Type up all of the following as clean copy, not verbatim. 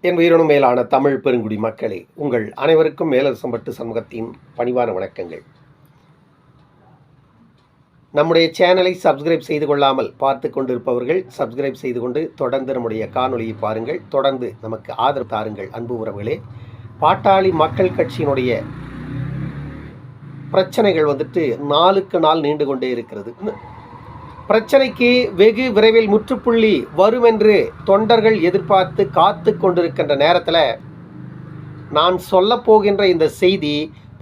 என் உயிரினும் மேலான தமிழ் பெருங்குடி மக்களே, உங்கள் அனைவருக்கும் மேலரசம்பட்டு சமூகத்தின் பணிவான வணக்கங்கள். நம்முடைய சேனலை சப்ஸ்கிரைப் செய்து கொள்ளாமல் பார்த்து கொண்டிருப்பவர்கள் சப்ஸ்கிரைப் செய்து கொண்டு தொடர்ந்து நம்முடைய காணொலியை பாருங்கள். தொடர்ந்து நமக்கு ஆதரவு தாருங்கள். அன்பு உறவுகளே, பாட்டாளி மக்கள் கட்சியினுடைய பிரச்சனைகள் நாளுக்கு நாள் நீண்டு கொண்டே இருக்கிறது. பிரச்சனைக்கு வெகு விரைவில் முற்றுப்புள்ளி வரும் என்று தொண்டர்கள் எதிர்பார்த்து காத்து கொண்டிருக்கின்ற நேரத்தில் நான் சொல்ல போகின்ற இந்த செய்தி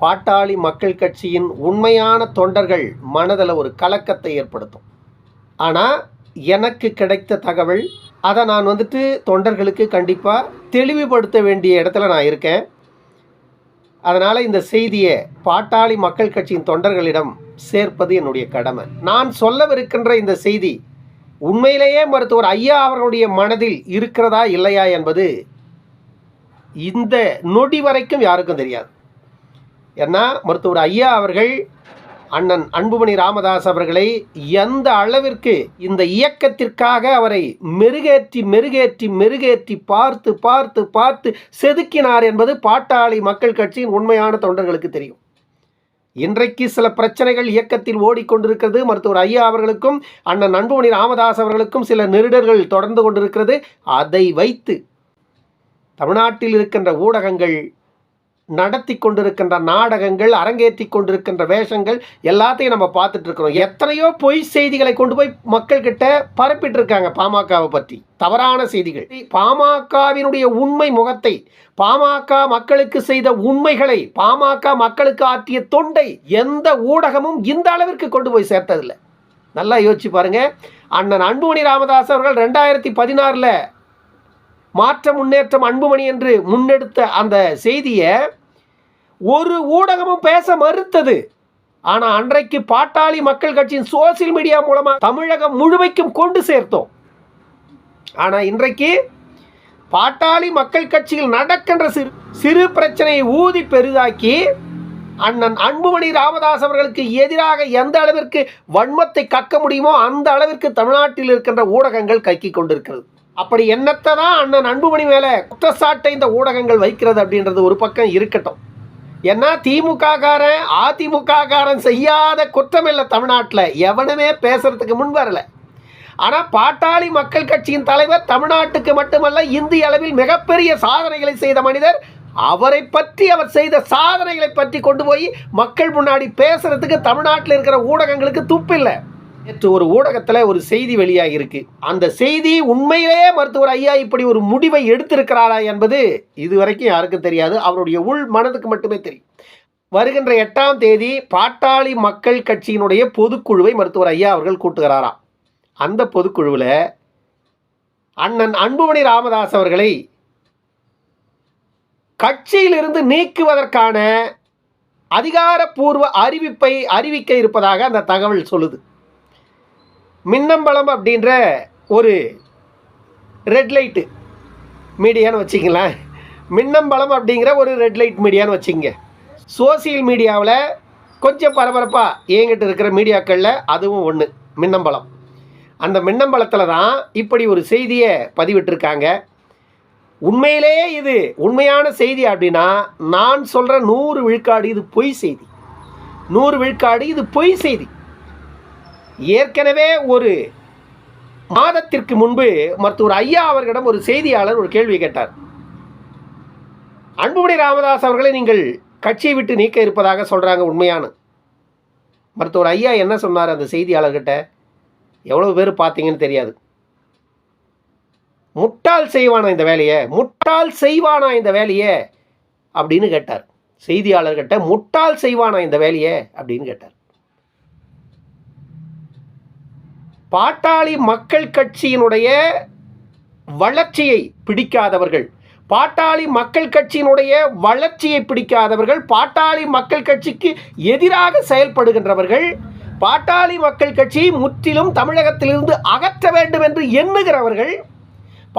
பாட்டாளி மக்கள் கட்சியின் உண்மையான தொண்டர்கள் மனதில் ஒரு கலக்கத்தை ஏற்படுத்தும். ஆனால் எனக்கு கிடைத்த தகவல் அதை நான் தொண்டர்களுக்கு கண்டிப்பாக தெளிவுபடுத்த வேண்டிய இடத்துல நான் இருக்கேன். அதனால் இந்த செய்தியை பாட்டாளி மக்கள் கட்சியின் தொண்டர்களிடம் சேர்ப்பது என்னுடைய கடமை. நான் சொல்லவிருக்கின்ற இந்த செய்தி உண்மையிலேயே மருத்துவர் ஐயா அவர்களுடைய மனதில் இருக்கிறதா இல்லையா என்பது இந்த நொடி வரைக்கும் யாருக்கும் தெரியாது. ஏன்னா மருத்துவர் ஐயா அவர்கள் அண்ணன் அன்புமணி ராமதாஸ் அவர்களை எந்த அளவிற்கு இந்த இயக்கத்திற்காக அவரை மெருகேற்றி பார்த்து பார்த்து பார்த்து செதுக்கினார் என்பது பாட்டாளி மக்கள் கட்சியின் உண்மையான தொண்டர்களுக்கு தெரியும். இன்றைக்கு சில பிரச்சனைகள் இயக்கத்தில் ஓடிக்கொண்டிருக்கிறது. மருத்துவர் ஐயா அவர்களுக்கும் அண்ணன் அன்புமணி ராமதாஸ் அவர்களுக்கும் சில நெருடர்கள் தொடர்ந்து கொண்டிருக்கிறது. அதை வைத்து தமிழ்நாட்டில் இருக்கின்ற ஊடகங்கள் நடத்தி கொண்டிருக்கின்ற நாடகங்கள், அரங்கேற்றி கொண்டிருக்கின்ற வேஷங்கள் எல்லாத்தையும் நம்ம பார்த்துட்டு இருக்கிறோம். எத்தனையோ பொய் செய்திகளை கொண்டு போய் மக்கள் கிட்ட பரப்பிட்டு இருக்காங்க. பாமகவை பற்றி தவறான செய்திகள், பாமகவினுடைய உண்மை முகத்தை, பாமக மக்களுக்கு செய்த உண்மைகளை, பாமக மக்களுக்கு ஆற்றிய தொண்டை எந்த ஊடகமும் இந்த அளவிற்கு கொண்டு போய் சேர்த்ததில்லை. நல்லா யோசிச்சு பாருங்க. அண்ணன் அன்புமணி ராமதாஸ் அவர்கள் 2016 மாற்ற முன்னேற்றம் அன்புமணி என்று முன்னெடுத்த அந்த செய்தியை ஒரு ஊடகமும் பேச மறுத்தது. ஆனால் அன்றைக்கு பாட்டாளி மக்கள் கட்சியின் சோசியல் மீடியா மூலமாக தமிழகம் முழுமைக்கும் கொண்டு சேர்த்தோம். ஆனால் இன்றைக்கு பாட்டாளி மக்கள் கட்சியில் நடக்கின்ற சிறு பிரச்சனையை ஊதி பெரிதாக்கி அண்ணன் அன்புமணி ராமதாஸ் அவர்களுக்கு எதிராக எந்த அளவிற்கு வன்மத்தை கக்க முடியுமோ அந்த அளவிற்கு தமிழ்நாட்டில் இருக்கின்ற ஊடகங்கள் கக்கி கொண்டிருக்கிறது. அப்படி என்னத்தை தான் அண்ணன் அன்புமணி மேலே குற்றச்சாட்டை இந்த ஊடகங்கள் வைக்கிறது அப்படின்றது ஒரு பக்கம் இருக்கட்டும். ஏன்னா திமுக காரன் அதிமுக காரன் செய்யாத குற்றம் இல்லை தமிழ்நாட்டில், எவனுமே பேசுறதுக்கு முன் வரல. ஆனால் பாட்டாளி மக்கள் கட்சியின் தலைவர் தமிழ்நாட்டுக்கு மட்டுமல்ல இந்திய அளவில் மிகப்பெரிய சாதனைகளை செய்த மனிதர். அவரை பற்றி, அவர் செய்த சாதனைகளை பற்றி கொண்டு போய் மக்கள் முன்னாடி பேசுறதுக்கு தமிழ்நாட்டில் இருக்கிற ஊடகங்களுக்கு துப்பில்லை. நேற்று ஒரு ஊடகத்தில் ஒரு செய்தி வெளியாகி இருக்கு. அந்த செய்தி உண்மையிலேயே மருத்துவர் ஐயா இப்படி ஒரு முடிவை எடுத்திருக்கிறாரா என்பது இதுவரைக்கும் யாருக்கும் தெரியாது. அவருடைய உள் மனதுக்கு மட்டுமே தெரியும். வருகின்ற 8ஆம் தேதி பாட்டாளி மக்கள் கட்சியினுடைய பொதுக்குழுவை மருத்துவர் ஐயா அவர்கள் கூட்டுகிறாராம். அந்த பொதுக்குழுவில் அண்ணன் அன்புமணி ராமதாஸ் அவர்களை கட்சியிலிருந்து நீக்குவதற்கான அதிகாரப்பூர்வ அறிவிப்பை அறிவிக்க இருப்பதாக அந்த தகவல் சொல்லுது. மின்னம்பலம் அப்படின்ற ஒரு ரெட் லைட்டு மீடியான்னு வச்சிங்களேன். மின்னம்பலம் அப்படிங்கிற ஒரு ரெட் லைட் மீடியான்னு வச்சிங்க. சோசியல் மீடியாவில் கொஞ்சம் பரபரப்பாக இயங்கிட்டு இருக்கிற மீடியாக்களில் அதுவும் ஒன்று மின்னம்பலம். அந்த மின்னம்பலத்தில் தான் இப்படி ஒரு செய்தியை பதிவிட்டிருக்காங்க. உண்மையிலேயே இது உண்மையான செய்தி அப்படின்னா நான் சொல்கிற 100 விழுக்காடு இது பொய் செய்தி. 100 விழுக்காடு இது பொய் செய்தி. ஏற்கனவே ஒரு மாதத்திற்கு முன்பு மருத்துவர் ஐயா அவர்களிடம் ஒரு செய்தியாளர் ஒரு கேள்வி கேட்டார். அன்புமணி ராமதாஸ் அவர்களை நீங்கள் கட்சியை விட்டு நீக்க இருப்பதாக சொல்கிறாங்க, உண்மையான? மருத்துவர் ஐயா என்ன சொன்னார் அந்த செய்தியாளர்கிட்ட? எவ்வளவு பேர் பார்த்தீங்கன்னு தெரியாது. முட்டாள் செய்வானா இந்த வேலையை, முட்டாள் செய்வானா இந்த வேலையை அப்படின்னு கேட்டார். செய்தியாளர்கிட்ட முட்டாள் செய்வானா இந்த வேலையை அப்படின்னு கேட்டார். பாட்டாளி மக்கள் கட்சியினுடைய வளர்ச்சியை பிடிக்காதவர்கள், பாட்டாளி மக்கள் கட்சியினுடைய வளர்ச்சியை பிடிக்காதவர்கள், பாட்டாளி மக்கள் கட்சிக்கு எதிராக செயல்படுகின்றவர்கள், பாட்டாளி மக்கள் கட்சியை முற்றிலும் தமிழகத்திலிருந்து அகற்ற வேண்டும் என்று எண்ணுகிறவர்கள்,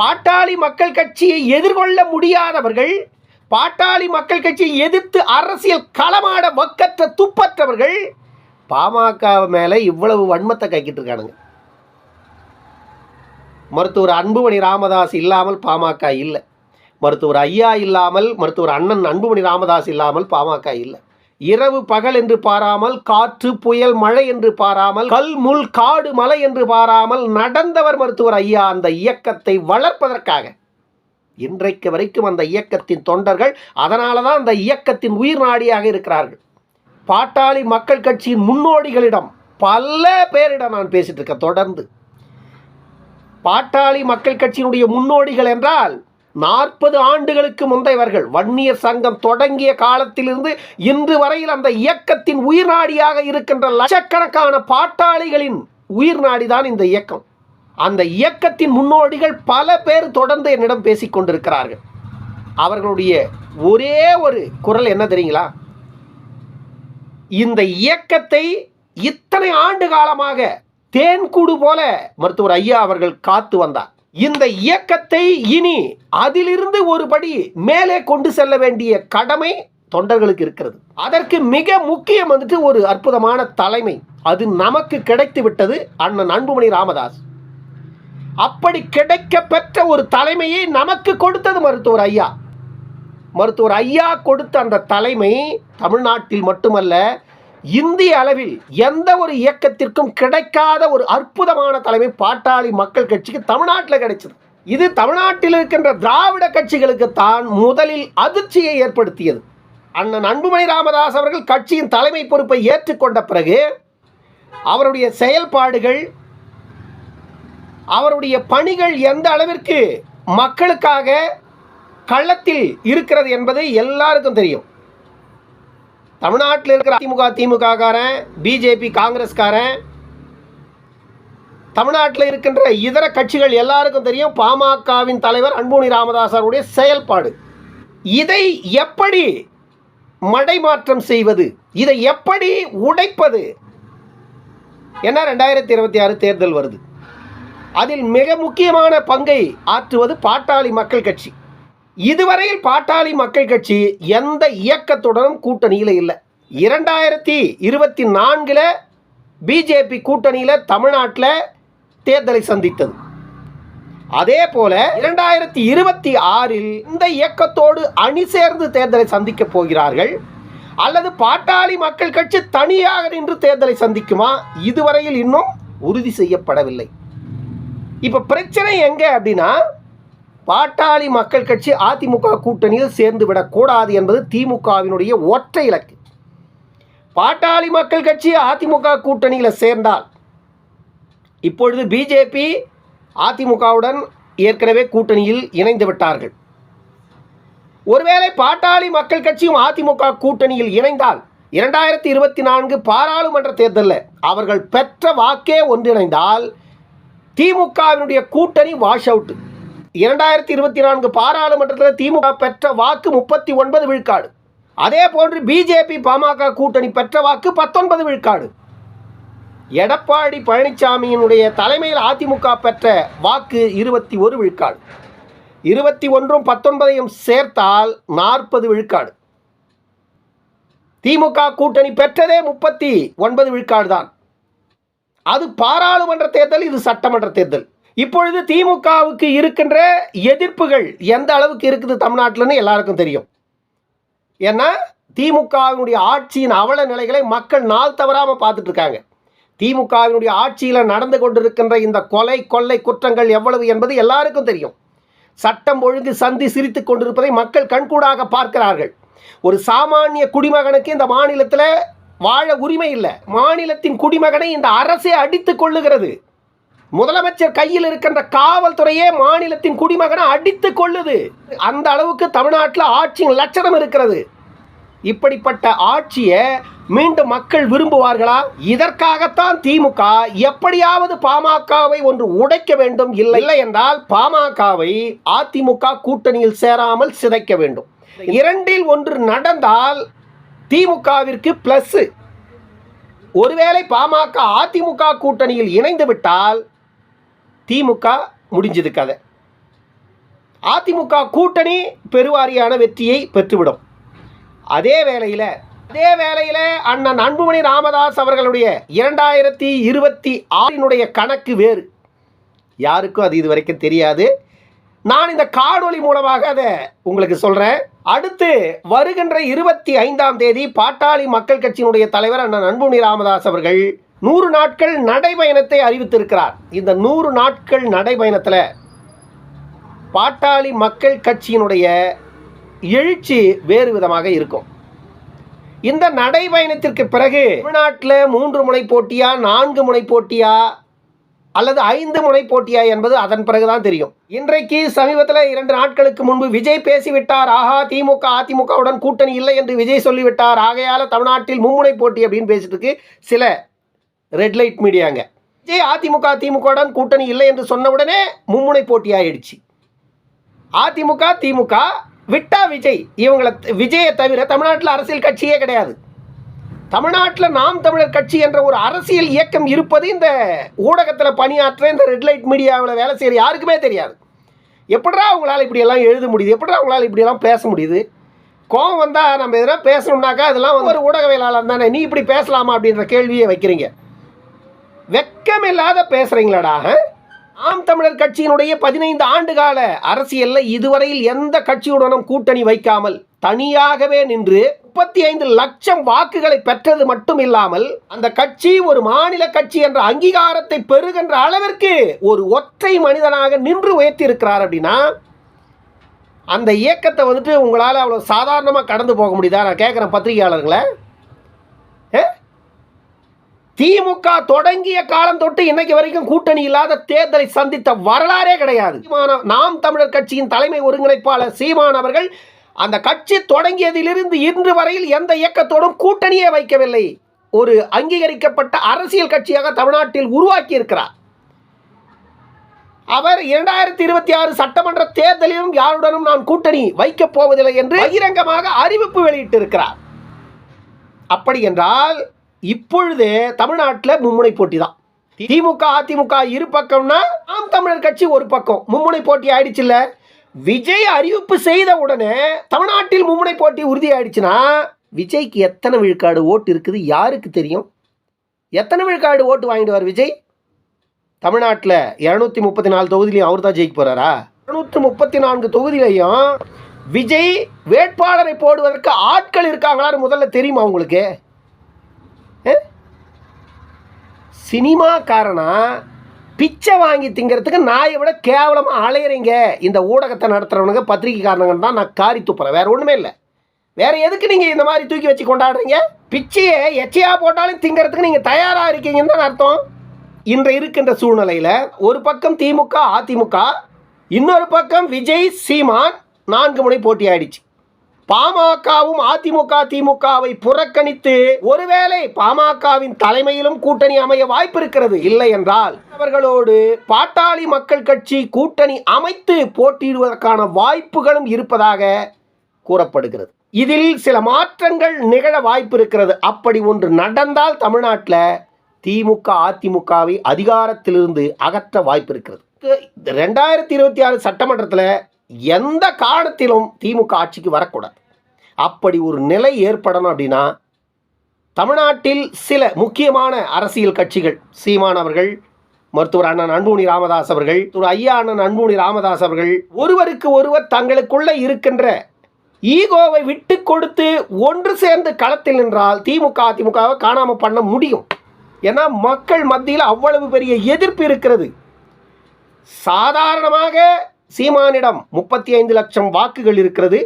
பாட்டாளி மக்கள் கட்சியை எதிர்கொள்ள முடியாதவர்கள், பாட்டாளி மக்கள் கட்சியை எதிர்த்து அரசியல் களமாட வக்கற்ற துப்பற்றவர்கள் பாமக மேலே இவ்வளவு வன்மத்தை கைக்கிட்டு இருக்கானுங்க. மருத்துவர் அன்புமணி ராமதாஸ் இல்லாமல் பாமக இல்லை. மருத்துவர் ஐயா இல்லாமல், மருத்துவர் அண்ணன் அன்புமணி ராமதாஸ் இல்லாமல் பாமக இல்லை. இரவு பகல் என்று பாராமல், காற்று புயல் மழை என்று பாராமல், கல் முள் காடு மலை என்று பாராமல் நடந்தவர் மருத்துவர் ஐயா. அந்த இயக்கத்தை வளர்ப்பதற்காக இன்றைக்கு வரைக்கும் அந்த இயக்கத்தின் தொண்டர்கள், அதனால தான் அந்த இயக்கத்தின் உயிர் நாடியாக இருக்கிறார்கள். பாட்டாளி மக்கள் கட்சியின் முன்னோடிகளிடம், பல பேரிடம் நான் பேசிட்டு இருக்கேன் தொடர்ந்து. பாட்டாளி மக்கள் கட்சியினுடைய முன்னோடிகள் என்றால் 40 ஆண்டுகளுக்கு முந்தையவர்கள். வன்னியர் சங்கம் தொடங்கிய காலத்திலிருந்து இன்று வரையில் அந்த இயக்கத்தின் உயிர் நாடியாக இருக்கின்ற லட்சக்கணக்கான பாட்டாளிகளின் உயிர் நாடிதான் இந்த இயக்கம். அந்த இயக்கத்தின் முன்னோடிகள் பல பேர் தொடர்ந்து என்னிடம் பேசிக் கொண்டிருக்கிறார்கள். அவர்களுடைய ஒரே ஒரு குரல் என்ன தெரியுங்களா? இந்த இயக்கத்தை இத்தனை ஆண்டு காலமாக தேன்கூடு போல மருத்துவர் ஐயா அவர்கள் காத்து வந்தார். இந்த இயக்கத்தை இனி அதிலிருந்து ஒருபடி மேலே கொண்டு செல்ல வேண்டிய கடமை தொண்டர்களுக்கு இருக்கிறது. அதற்கு மிக முக்கியம் ஒரு அற்புதமான தலைமை. அது நமக்கு கிடைத்து விட்டது அண்ணன் அன்புமணி ராமதாஸ். அப்படி கிடைக்க பெற்ற ஒரு தலைமையை நமக்கு கொடுத்தது மருத்துவர் ஐயா. மருத்துவர் ஐயா கொடுத்த அந்த தலைமை தமிழ்நாட்டில் மட்டுமல்ல, இந்திய அளவில் எந்த ஒரு இயக்கத்திற்கும் கிடைக்காத ஒரு அற்புதமான தலைமை பாட்டாளி மக்கள் கட்சிக்கு தமிழ்நாட்டில் கிடைச்சது. இது தமிழ்நாட்டில் இருக்கின்ற திராவிட கட்சிகளுக்கு தான் முதலில் அதிர்ச்சியை ஏற்படுத்தியது. அண்ணன் அன்புமணி ராமதாஸ் அவர்கள் கட்சியின் தலைமை பொறுப்பை ஏற்றுக்கொண்ட பிறகு அவருடைய செயல்பாடுகள், அவருடைய பணிகள் எந்த அளவிற்கு மக்களுக்காக களத்தில் இருக்கிறது என்பது எல்லாருக்கும் தெரியும். தமிழ்நாட்டில் இருக்கிற அதிமுக திமுககாரன், பிஜேபி காங்கிரஸ்காரன், தமிழ்நாட்டில் இருக்கின்ற இதர கட்சிகள் எல்லாருக்கும் தெரியும் பாமகவின் தலைவர் அன்புமணி ராமதாஸ் அவருடைய செயல்பாடு. இதை எப்படி மடைமாற்றம் செய்வது, இதை எப்படி உடைப்பது என 2026 தேர்தல் வருது. அதில் மிக முக்கியமான பங்கை ஆற்றுவது பாட்டாளி மக்கள் கட்சி. இதுவரையில் பாட்டாளி மக்கள் கட்சி எந்த இயக்கத்துடனும் கூட்டணியில் இல்லை. 2024 பிஜேபி கூட்டணியில் தமிழ்நாட்டில் தேர்தலை சந்தித்தது. அதே போல 2026 இந்த இயக்கத்தோடு அணி சேர்ந்து தேர்தலை சந்திக்க போகிறார்கள், அல்லது பாட்டாளி மக்கள் கட்சி தனியாக நின்று தேர்தலை சந்திக்குமா, இதுவரையில் இன்னும் உறுதி செய்யப்படவில்லை. இப்போ பிரச்சனை எங்கே அப்படின்னா, பாட்டாளி மக்கள் கட்சி அதிமுக கூட்டணியில் சேர்ந்து விடக்கூடாது என்பது திமுகவினுடைய ஒற்றை இலக்கு. பாட்டாளி மக்கள் கட்சி அதிமுக கூட்டணியில் சேர்ந்தால், இப்பொழுது பிஜேபி அதிமுகவுடன் ஏற்கனவே கூட்டணியில் இணைந்து விட்டார்கள். ஒருவேளை பாட்டாளி மக்கள் கட்சியும் அதிமுக கூட்டணியில் இணைந்தால் 2024 பாராளுமன்ற தேர்தலில் அவர்கள் பெற்ற வாக்கே ஒன்றிணைந்தால் திமுகவினுடைய கூட்டணி வாஷ் அவுட். 2024 பாராளுமன்றத்தில் திமுக பெற்ற வாக்கு 39 விழுக்காடு. அதே போன்று பிஜேபி பாமக கூட்டணி பெற்ற வாக்கு 19 விழுக்காடு. எடப்பாடி பழனிசாமியினுடைய தலைமையில் அதிமுக பெற்ற வாக்கு 21 விழுக்காடு. 21ம் 19ஐயும் சேர்த்தால் 40 விழுக்காடு. திமுக கூட்டணி பெற்றதே 39 விழுக்காடு தான். அது பாராளுமன்ற தேர்தல், இது சட்டமன்ற தேர்தல். இப்பொழுது திமுகவுக்கு இருக்கின்ற எதிர்ப்புகள் எந்த அளவுக்கு இருக்குது தமிழ்நாட்டில்னு எல்லாருக்கும் தெரியும். ஏன்னா திமுகவினுடைய ஆட்சியின் அவல நிலைகளை மக்கள் நாள் தவறாமல் பார்த்துட்டு இருக்காங்க. திமுகவினுடைய ஆட்சியில் நடந்து கொண்டிருக்கின்ற இந்த கொலை கொள்ளை குற்றங்கள் எவ்வளவு என்பது எல்லாருக்கும் தெரியும். சட்டம் ஒழுங்கு சந்தி சிரித்து கொண்டிருப்பதை மக்கள் கண்கூடாக பார்க்கிறார்கள். ஒரு சாமானிய குடிமகனுக்கு இந்த மாநிலத்தில் வாழ உரிமை இல்லை. மாநிலத்தின் குடிமகனை இந்த அரசே அடித்துக் கொள்ளுகிறது. முதலமைச்சர் கையில் இருக்கின்ற காவல்துறையே மாநிலத்தின் குடிமகனை அடித்துக் கொள்ளுது. அந்த அளவுக்கு தமிழ்நாட்டில் ஆட்சியின் லட்சணம் இருக்கிறது. இப்படிப்பட்ட ஆட்சியை மீண்டும் மக்கள் விரும்புவார்களா? இதற்காகத்தான் திமுக எப்படியாவது பாமகவை ஒன்று உடைக்க வேண்டும். இல்லை என்றால் பாமகவை அதிமுக கூட்டணியில் சேராமல் சிதைக்க வேண்டும். இரண்டில் ஒன்று நடந்தால் திமுகவிற்கு பிளஸ். ஒருவேளை பாமக அதிமுக கூட்டணியில் இணைந்து விட்டால் திமுக முடிஞ்சது கதை. அதிமுக கூட்டணி பெருவாரியான வெற்றியை பெற்றுவிடும். அதே வேளையில் அண்ணன் அன்புமணி ராமதாஸ் அவர்களுடைய 2026 கணக்கு வேறு. யாருக்கும் அது இதுவரைக்கும் தெரியாது. நான் இந்த காணொளி மூலமாக அதை உங்களுக்கு சொல்றேன். அடுத்து வருகின்ற 25ஆம் தேதி பாட்டாளி மக்கள் கட்சியினுடைய தலைவர் அண்ணன் அன்புமணி ராமதாஸ் அவர்கள் 100 நாட்கள் நடைபயணத்தை அறிவித்திருக்கிறார். இந்த 100 நாட்கள் நடைபயணத்தில் பாட்டாளி மக்கள் கட்சியினுடைய எழுச்சி வேறு விதமாக இருக்கும். இந்த நடைபயணத்திற்கு பிறகு தமிழ்நாட்டில் 3 முனை போட்டியா, 4 முனை போட்டியா அல்லது 5 முனை போட்டியா என்பது அதன் பிறகுதான் தெரியும். இன்றைக்கு சமீபத்தில் 2 நாட்களுக்கு முன்பு விஜய் பேசிவிட்டார். ஆஹா, திமுக அதிமுகவுடன் கூட்டணி இல்லை என்று விஜய் சொல்லிவிட்டார். ஆகையால் தமிழ்நாட்டில் மும்முனை போட்டி அப்படின்னு பேசிட்டு இருக்கு சில ரெட் லைட் மீடியாங்க. விஜய் திமுகவுடன் கூட்டணி இல்லை என்று சொன்ன உடனே மும்முனை போட்டி ஆயிடுச்சு. அதிமுக திமுக விட்டா விஜய், இவங்களை விஜயை தவிர தமிழ்நாட்டில் அரசியல் கட்சியே கிடையாது. தமிழ்நாட்டில் நாம் தமிழர் கட்சி என்ற ஒரு அரசியல் இயக்கம் இருப்பது இந்த ஊடகத்தில் பணியாற்ற இந்த ரெட் லைட் மீடியாவில் வேலை செய்கிற யாருக்குமே தெரியாது. எப்படிடா அவங்களால இப்படியெல்லாம் எழுத முடியுது, எப்படிடா அவங்களால இப்படியெல்லாம் பேச முடியுது? கோவம் வந்தால் நம்ம எதனா பேசணும்னாக்கா அதெல்லாம் ஒரு ஊடகவியலாளர் தானே, நீ இப்படி பேசலாமா அப்படின்ற கேள்வியை வைக்கிறீங்க. வெக்கம் இல்லாத பேசுகிறீங்களாடா. நாம் தமிழர் கட்சியினுடைய 15 ஆண்டுகால அரசியலில் இதுவரையில் எந்த கட்சியுடனும் கூட்டணி வைக்காமல் தனியாகவே நின்று 35 லட்சம் வாக்குகளை பெற்றது மட்டும் இல்லாமல் அந்த கட்சி ஒரு மாநில கட்சி என்ற அங்கீகாரத்தை பெறுகின்ற அளவிற்கு ஒரு ஒற்றை மனிதனாக நின்று உயர்த்தி இருக்கிறார். அப்படின்னா அந்த இயக்கத்தை வந்துட்டு உங்களால் அவ்வளோ சாதாரணமாக கடந்து போக முடியுதா? நான் கேட்குறேன் பத்திரிகையாளர்களை. திமுக தொடங்கிய காலம் தொட்டு இன்னைக்கு வரைக்கும் கூட்டணி இல்லாத தேர்தலை சந்தித்த வரலாறே கிடையாது. நாம் தமிழர் கட்சியின் தலைமை ஒருங்கிணைப்பாளர் சீமான் அவர்கள் அந்த கட்சி தொடங்கியதிலிருந்து இன்று வரையில் எந்த இயக்கத்தோடும் கூட்டணியே வைக்கவில்லை. ஒரு அங்கீகரிக்கப்பட்ட அரசியல் கட்சியாக தமிழ்நாட்டில் உருவாக்கி இருக்கிறார். அவர் 2026 சட்டமன்ற தேர்தலிலும் யாருடனும் நான் கூட்டணி வைக்கப் போவதில்லை என்று பகிரங்கமாக அறிவிப்பு வெளியிட்டிருக்கிறார். அப்படி என்றால் இப்பொழுது தமிழ்நாட்டில் மும்முனை போட்டி தான். திமுக அதிமுக இரு பக்கம்னா நாம் தமிழர் கட்சி ஒரு பக்கம். மும்முனை போட்டி ஆயிடுச்சுல்ல. விஜய் அறிவிப்பு செய்த உடனே தமிழ்நாட்டில் மும்முனை போட்டி உறுதி ஆயிடுச்சுன்னா விஜய்க்கு எத்தனை விழுக்காடு ஓட்டு இருக்குது யாருக்கு தெரியும்? எத்தனை விழுக்காடு ஓட்டு வாங்கிடுவார் விஜய்? தமிழ்நாட்டில் 234 தொகுதியிலையும் அவர் தான் ஜெயிக்க போறாரா? 234 தொகுதியிலையும் விஜய் வேட்பாளரை போடுவதற்கு ஆட்கள் இருக்காங்களான்னு முதல்ல தெரியுமா உங்களுக்கு? சினிமாக்காரனா பிச்சை வாங்கி திங்கிறதுக்கு நாயை விட கேவலமாக அலையிறீங்க இந்த ஊடகத்தை நடத்துகிறவனுங்க, பத்திரிகைக்காரனுங்க தான் நான் காரி துப்புறேன். வேறு ஒன்றுமே இல்லை. வேறு எதுக்கு நீங்கள் இந்த மாதிரி தூக்கி வச்சு கொண்டாடுறீங்க? பிச்சையை எச்சையாக போட்டாலும் திங்கிறதுக்கு நீங்கள் தயாராக இருக்கீங்கன்னு தான் அர்த்தம். இன்று இருக்கின்ற சூழ்நிலையில் ஒரு பக்கம் திமுக அதிமுக, இன்னொரு பக்கம் விஜய் சீமான் 4 முனை போட்டி ஆயிடுச்சு. பாமகவும் அதிமுக திமுகவை புறக்கணித்து ஒருவேளை பாமகவின் தலைமையிலும் கூட்டணி அமைய வாய்ப்பு இருக்கிறது. இல்லை என்றால் அவர்களோடு பாட்டாளி மக்கள் கட்சி கூட்டணி அமைத்து போட்டியிடுவதற்கான வாய்ப்புகளும் இருப்பதாக கூறப்படுகிறது. இதில் சில மாற்றங்கள் நிகழ வாய்ப்பு இருக்கிறது. அப்படி ஒன்று நடந்தால் தமிழ்நாட்டில் திமுக அதிமுகவை அதிகாரத்திலிருந்து அகற்ற வாய்ப்பு இருக்கிறது. 2026 சட்டமன்றத்தில் எந்த காரணத்திலும் திமுக ஆட்சிக்கு வரக்கூடாது. அப்படி ஒரு நிலை ஏற்படணும் அப்படின்னா தமிழ்நாட்டில் சில முக்கியமான அரசியல் கட்சிகள், சீமான் அவர்கள், மருத்துவர் அண்ணன் அன்புமணி ராமதாஸ் அவர்கள், ஐயா அண்ணன் அன்புமணி ராமதாஸ் அவர்கள் ஒருவருக்கு ஒருவர் தங்களுக்குள்ள இருக்கின்ற ஈகோவை விட்டு கொடுத்து ஒன்று சேர்ந்து களத்தில் நின்றால் திமுக அதிமுகவை காணாமல் பண்ண முடியும். ஏன்னா மக்கள் மத்தியில் அவ்வளவு பெரிய எதிர்ப்பு இருக்கிறது. சாதாரணமாக சீமானிடம் 35 லட்சம் வாக்குகள் இருக்கிறது.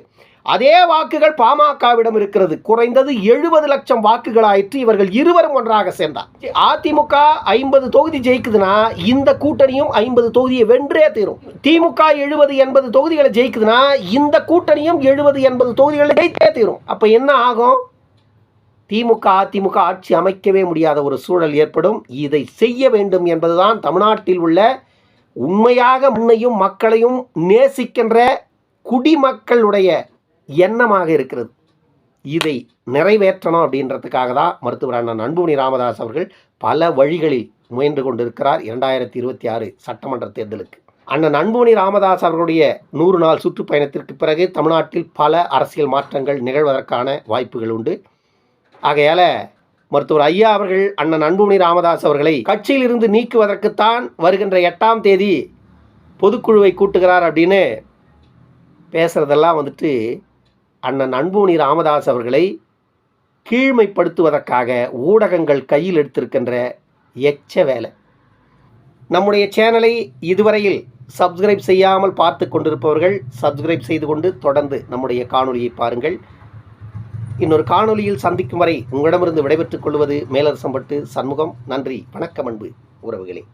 அதே வாக்குகள் பாமகவிடம் இருக்கிறது. குறைந்தது 70 லட்சம் வாக்குகள் ஆயிற்று. இவர்கள் இருவரும் ஒன்றாக சேர்ந்தார். அதிமுக 50 தொகுதி ஜெயிக்குதுன்னா இந்த கூட்டணியும் 50 தொகுதியை வென்றே தீரும். திமுக 70-80 தொகுதிகளை ஜெயிக்குதுன்னா இந்த கூட்டணியும் 70-80 தொகுதிகளை ஜெயித்தே தீரும். அப்ப என்ன ஆகும்? திமுக அதிமுக ஆட்சி அமைக்கவே முடியாத ஒரு சூழல் ஏற்படும். இதை செய்ய வேண்டும் என்பதுதான் தமிழ்நாட்டில் உள்ள உண்மையாக முன்னையும் மக்களையும் நேசிக்கின்ற குடிமக்களுடைய எண்ணமாக இருக்கிறது. இதை நிறைவேற்றணும் அப்படின்றதுக்காக தான் மருத்துவர் அண்ணன் அன்புமணி ராமதாஸ் அவர்கள் பல வழிகளில் முயன்று கொண்டிருக்கிறார் 2026 சட்டமன்ற தேர்தலுக்கு. அண்ணன் அன்புமணி ராமதாஸ் அவர்களுடைய 100 நாள் சுற்றுப்பயணத்திற்கு பிறகு தமிழ்நாட்டில் பல அரசியல் மாற்றங்கள் நிகழ்வதற்கான வாய்ப்புகள் உண்டு. ஆகையால் மருத்துவர் ஐயா அவர்கள் அண்ணன் அன்புமணி ராமதாஸ் அவர்களை கட்சியில் இருந்து நீக்குவதற்குத்தான் வருகின்ற 8ஆம் தேதி பொதுக்குழுவை கூட்டுகிறார் அப்படின்னு பேசுகிறதெல்லாம் வந்துட்டு அண்ணன் அன்புமணி ராமதாஸ் அவர்களை கீழ்மைப்படுத்துவதற்காக ஊடகங்கள் கையில் எடுத்திருக்கின்ற எச்ச வேலை. நம்முடைய சேனலை இதுவரையில் சப்ஸ்கிரைப் செய்யாமல் பார்த்து கொண்டிருப்பவர்கள் சப்ஸ்கிரைப் செய்து கொண்டு தொடர்ந்து நம்முடைய காணொலியை பாருங்கள். இன்னொரு காணொலியில் சந்திக்கும் வரை உங்களிடமிருந்து விடைபெற்றுக் கொள்வது மேலரசம்பட்டு சண்முகம். நன்றி, வணக்கம் அன்பு உறவுகளே.